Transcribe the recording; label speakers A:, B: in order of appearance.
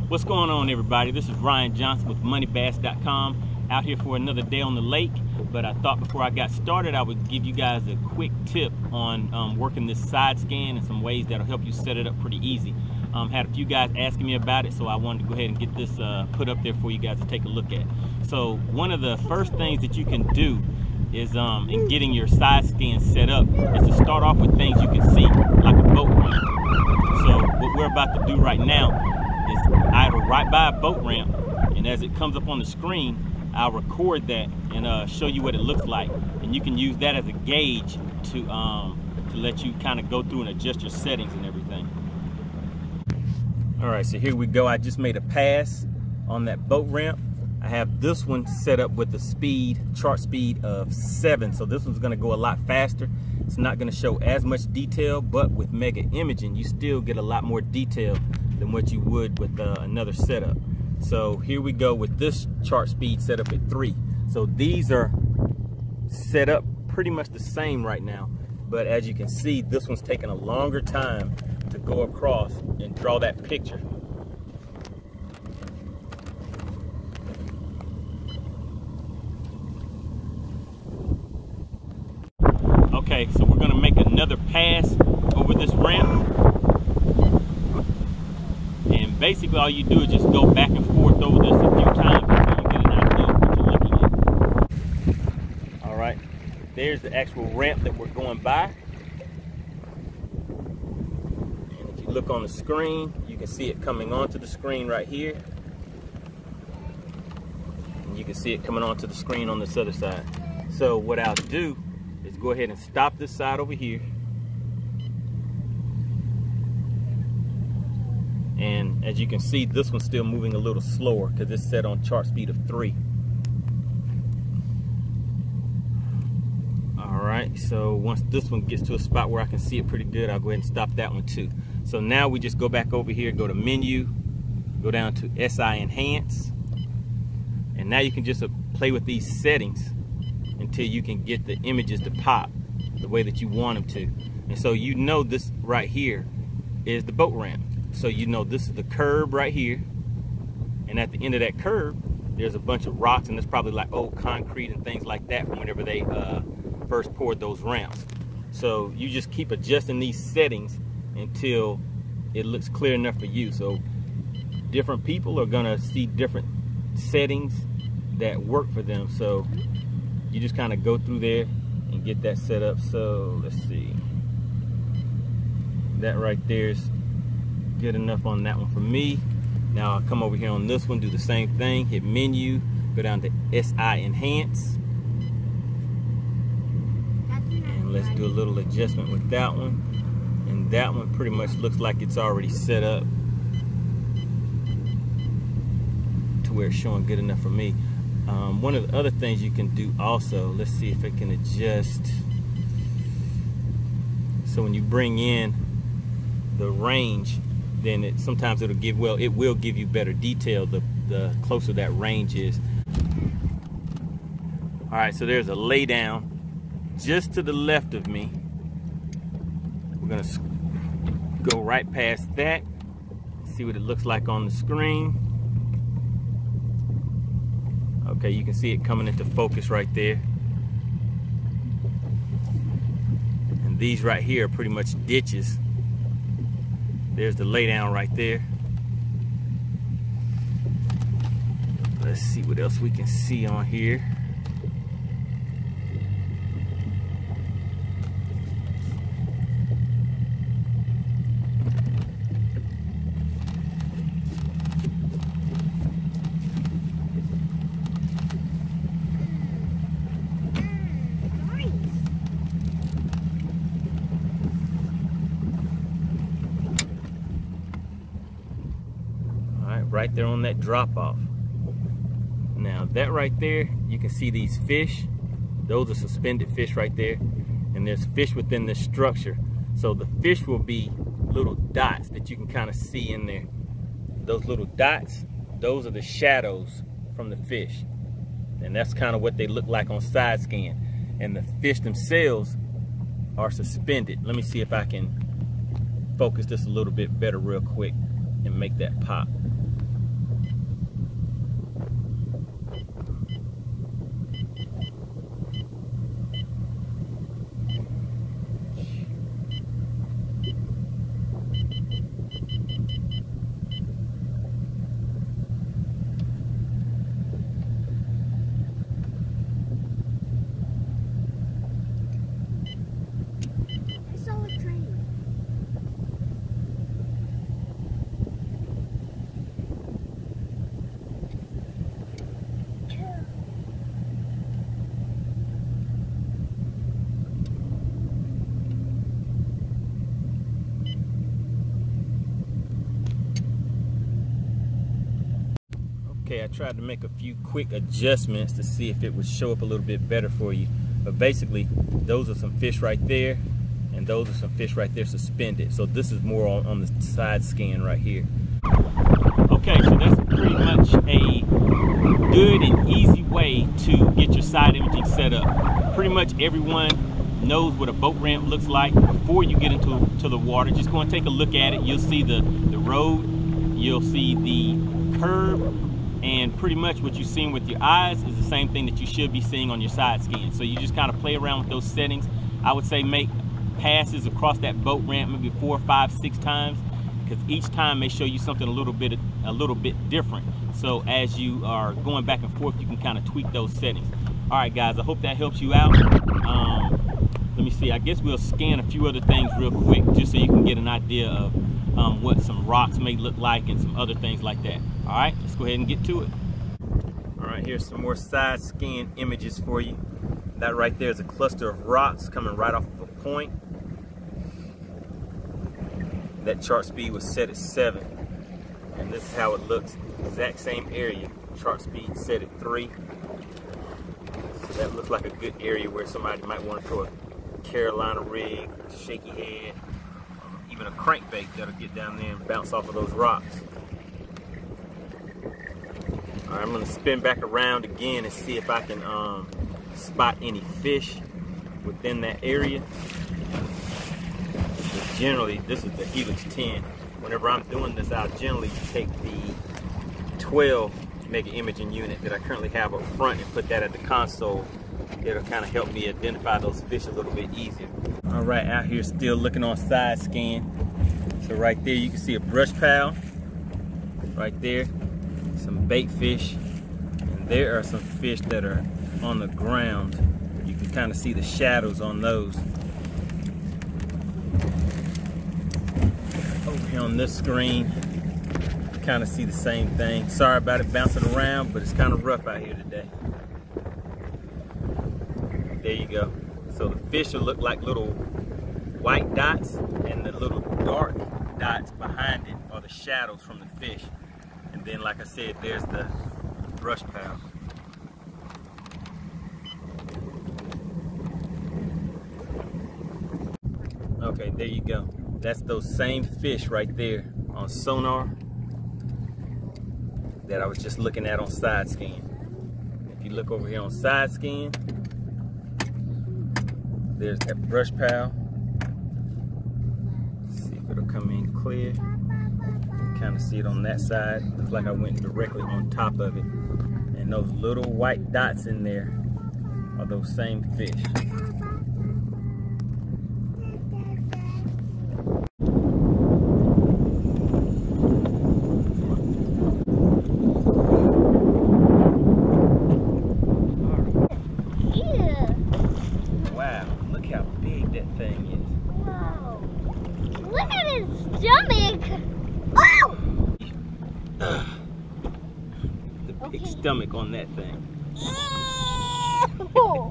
A: What's going on, everybody? This is Ryan Johnson with moneybass.com, out here for another day on the lake. But I thought before I got started I would give you guys a quick tip on working this side scan and some ways that'll help you set it up pretty easy. Had a few guys asking me about it, so I wanted to go ahead and get this put up there for you guys to take a look at. So one of the first things that you can do is in getting your side scan set up is to start off with things you can see, like a boat ramp. So what we're about to do right now is idle right by a boat ramp, and as it comes up on the screen, I'll record that and show you what it looks like, and you can use that as a gauge to let you kind of go through and adjust your settings and everything. All right, so here we go. I just made a pass on that boat ramp. I have this one set up with the chart speed of 7, so this one's going to go a lot faster. It's not going to show as much detail, but with mega imaging you still get a lot more detail than what you would with another setup. So here we go with this chart speed set up at 3. So these are set up pretty much the same right now, but as you can see, this one's taking a longer time to go across and draw that picture. Okay, so we're going to make another pass over this ramp, and basically all you do is just go back and forth over this a few times until you get an idea of what you're looking at. All right, there's the actual ramp that we're going by, and if you look on the screen, you can see it coming onto the screen right here, and you can see it coming onto the screen on this other side. So what I'll do is go ahead and stop this side over here, and as you can see, this one's still moving a little slower because it's set on chart speed of 3. All right, so once this one gets to a spot where I can see it pretty good, I'll go ahead and stop that one too. So now we just go back over here, go to menu, go down to SI Enhance, and now you can just play with these settings until you can get the images to pop the way that you want them to. And so you know this right here is the boat ramp. So you know this is the curb right here, and at the end of that curb there's a bunch of rocks, and it's probably like old concrete and things like that from whenever they first poured those ramps. So you just keep adjusting these settings until it looks clear enough for you. So different people are gonna see different settings that work for them, so you just kind of go through there and get that set up. So let's see, that right there is good enough on that one for me. Now I'll come over here on this one, do the same thing, hit menu, go down to SI Enhance, and let's do a little adjustment with that one. And that one pretty much looks like it's already set up to where it's showing good enough for me. One of the other things you can do also, let's see if I can adjust. So when you bring in the range, then sometimes it'll give, well, it will give you better detail the closer that range is. All right, so there's a lay down just to the left of me. We're gonna go right past that, see what it looks like on the screen. Okay, you can see it coming into focus right there. And these right here are pretty much ditches. There's the laydown right there. Let's see what else we can see on here. Right there on that drop off. Now that right there, you can see these fish. Those are suspended fish right there, and there's fish within this structure. So the fish will be little dots that you can kind of see in there. Those little dots, those are the shadows from the fish, and that's kind of what they look like on side scan. And the fish themselves are suspended. Let me see if I can focus this a little bit better real quick and make that pop. Okay, I tried to make a few quick adjustments to see if it would show up a little bit better for you. But basically, those are some fish right there, and those are some fish right there suspended. So this is more on the side scan right here. Okay, so that's pretty much a good and easy way to get your side imaging set up. Pretty much everyone knows what a boat ramp looks like before you get into the water. Just go and take a look at it. You'll see the road, you'll see the curb, and pretty much what you've seen with your eyes is the same thing that you should be seeing on your side scan. So you just kind of play around with those settings. I would say make passes across that boat ramp maybe 4, 5, 6 times, because each time may show you something a little bit different. So as you are going back and forth, you can kind of tweak those settings. All right, guys, I hope that helps you out. Let me see, I guess we'll scan a few other things real quick just so you can get an idea of what some rocks may look like and some other things like that. All right, let's go ahead and get to it. All right, here's some more side scan images for you. That right there is a cluster of rocks coming right off of a point. That chart speed was set at 7. And this is how it looks, exact same area. Chart speed set at 3. So that looks like a good area where somebody might want to throw a Carolina rig, shaky head, even a crankbait that'll get down there and bounce off of those rocks. All right, I'm gonna spin back around again and see if I can spot any fish within that area. But generally, this is the Helix 10. Whenever I'm doing this, I'll generally take the 12 mega imaging unit that I currently have up front and put that at the console. It'll kind of help me identify those fish a little bit easier. All right, out here still looking on side scan. So right there you can see a brush pile. Right there, some bait fish. And there are some fish that are on the ground. You can kind of see the shadows on those. Over here on this screen, you kind of see the same thing. Sorry about it bouncing around, but it's kind of rough out here today. There you go. So the fish will look like little white dots, and the little dark dots behind it are the shadows from the fish. And then, like I said, there's the brush pile. Okay, there you go. That's those same fish right there on sonar that I was just looking at on side scan. If you look over here on side scan, there's that brush pile. Let's see if it'll come in clear. Kind of see it on that side. Looks like I went directly on top of it. And those little white dots in there are those same fish.
B: Look at his stomach! Oh!
A: The big stomach on that thing.
B: Ew.